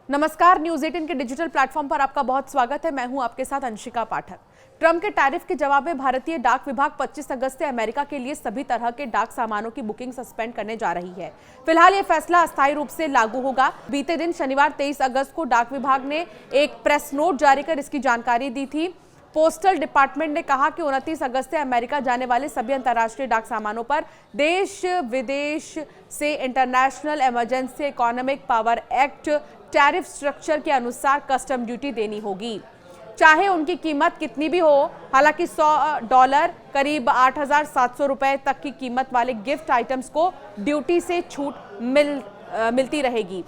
नमस्कार, न्यूज़ 18 के digital platform पर आपका बहुत स्वागत है। मैं हूं आपके साथ अंशिका पाठक। ट्रंप के टैरिफ के जवाब में भारतीय डाक विभाग 25 अगस्त से अमेरिका के लिए सभी तरह के डाक सामानों की बुकिंग सस्पेंड करने जा रही है। फिलहाल ये फैसला अस्थायी रूप से लागू होगा। बीते दिन शनिवार 23 अगस्त को डाक विभाग ने एक प्रेस नोट जारी कर इसकी जानकारी दी थी। पोस्टल डिपार्टमेंट ने कहा कि 29 अगस्त से अमेरिका जाने वाले सभी अंतर्राष्ट्रीय डाक सामानों पर देश विदेश से international emergency economic power act tariff structure के अनुसार कस्टम ड्यूटी देनी होगी, चाहे उनकी कीमत कितनी भी हो। हालांकि $100 करीब 8,700 रुपए तक की कीमत वाले गिफ्ट आइटम्स को ड्यूटी से छूट मिलती रहेगी।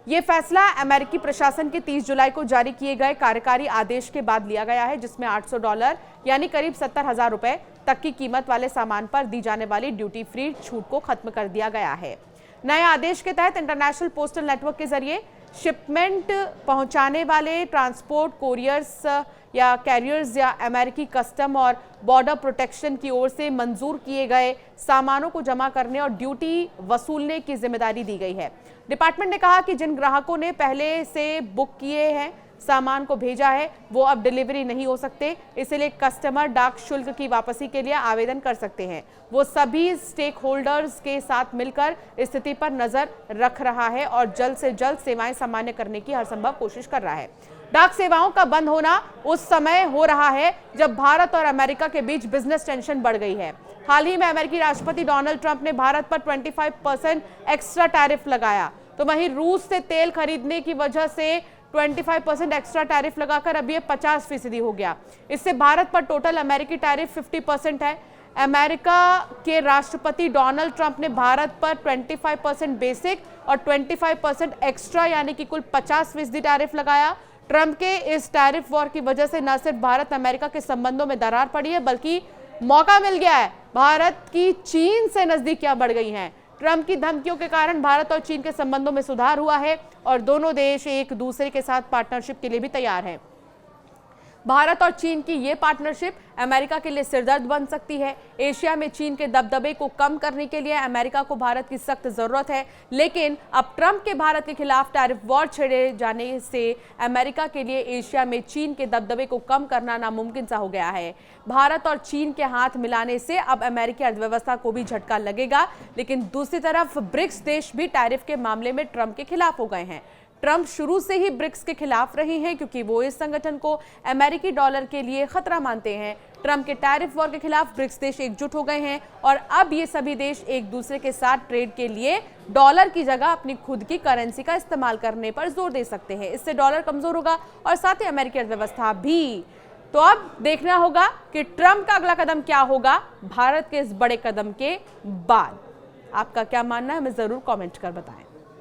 ये फैसला अमेरिकी प्रशासन के 30 जुलाई को जारी किए गए कार्यकारी आदेश के बाद लिया गया है, जिसमें $800 यानी करीब 70,000 रुपए तक की कीमत वाले सामान पर दी जाने वाली ड्यूटी फ्री छूट को खत्म कर दिया गया है। नए आदेश के तहत इंटरनेशनल पोस्टल नेटवर्क के जरिए शिपमेंट पहुंचाने वाले ट्रांसपोर्ट कोरियर्स या कैरियर्स या अमेरिकी कस्टम और बॉर्डर प्रोटेक्शन की ओर से मंजूर किए गए सामानों को जमा करने और ड्यूटी वसूलने की जिम्मेदारी दी गई है। डिपार्टमेंट ने कहा कि जिन ग्राहकों ने पहले से बुक किए हैं सामान को भेजा है, वो अब डिलीवरी नहीं हो सकते। इसलिए कस्टमर डाक शुल्क की वापसी के लिए आवेदन कर सकते हैं। वो सभी स्टेक होल्डर्स के साथ मिलकर स्थिति पर नजर रख रहा है और जल्द से जल्द सेवाएं सामान्य करने की हर संभव कोशिश कर रहा है। डाक सेवाओं का बंद होना उस समय हो रहा है जब भारत और अमेरिका के बीच बिजनेस टेंशन बढ़ गई है। हाल ही में अमेरिकी राष्ट्रपति डोनाल्ड ट्रंप ने भारत पर 25% एक्स्ट्रा टैरिफ लगाया, तो वहीं रूस से तेल खरीदने की वजह से 25% एक्स्ट्रा टैरिफ लगाकर अब ये 50% हो गया। इससे भारत पर टोटल अमेरिकी टैरिफ 50% है। अमेरिका के राष्ट्रपति डोनाल्ड ट्रंप ने भारत पर 25% बेसिक और 25% एक्स्ट्रा यानी कि कुल 50% टैरिफ लगाया। ट्रंप के इस टैरिफ वॉर की वजह से न सिर्फ भारत अमेरिका के संबंधों में दरार पड़ी है, बल्कि मौका मिल गया है। भारत की चीन से नजदीकियां बढ़ गई हैं। ट्रंप की धमकियों के कारण भारत और चीन के संबंधों में सुधार हुआ है और दोनों देश एक दूसरे के साथ पार्टनरशिप के लिए भी तैयार हैं। भारत और चीन की ये पार्टनरशिप अमेरिका के लिए सिरदर्द बन सकती है। एशिया में चीन के दबदबे को कम करने के लिए अमेरिका को भारत की सख्त जरूरत है, लेकिन अब ट्रंप के भारत के खिलाफ टैरिफ वॉर छेड़े जाने से अमेरिका के लिए एशिया में चीन के दबदबे को कम करना नामुमकिन सा हो गया है। भारत और चीन के हाथ मिलाने से अब अमेरिकी अर्थव्यवस्था को भी झटका लगेगा, लेकिन दूसरी तरफ ब्रिक्स देश भी टैरिफ के मामले में ट्रंप के खिलाफ हो गए हैं। ट्रंप शुरू से ही ब्रिक्स के खिलाफ रहे हैं क्योंकि वो इस संगठन को अमेरिकी डॉलर के लिए खतरा मानते हैं। ट्रंप के टैरिफ वॉर के खिलाफ ब्रिक्स देश एकजुट हो गए हैं और अब ये सभी देश एक दूसरे के साथ ट्रेड के लिए डॉलर की जगह अपनी खुद की करेंसी का इस्तेमाल करने पर जोर दे सकते हैं। इससे डॉलर कमजोर होगा और साथ ही अमेरिकी अर्थव्यवस्था भी। तो अब देखना होगा कि ट्रंप का अगला कदम क्या होगा भारत के इस बड़े कदम के बाद। आपका क्या मानना है, हमें जरूर कॉमेंट कर बताएं।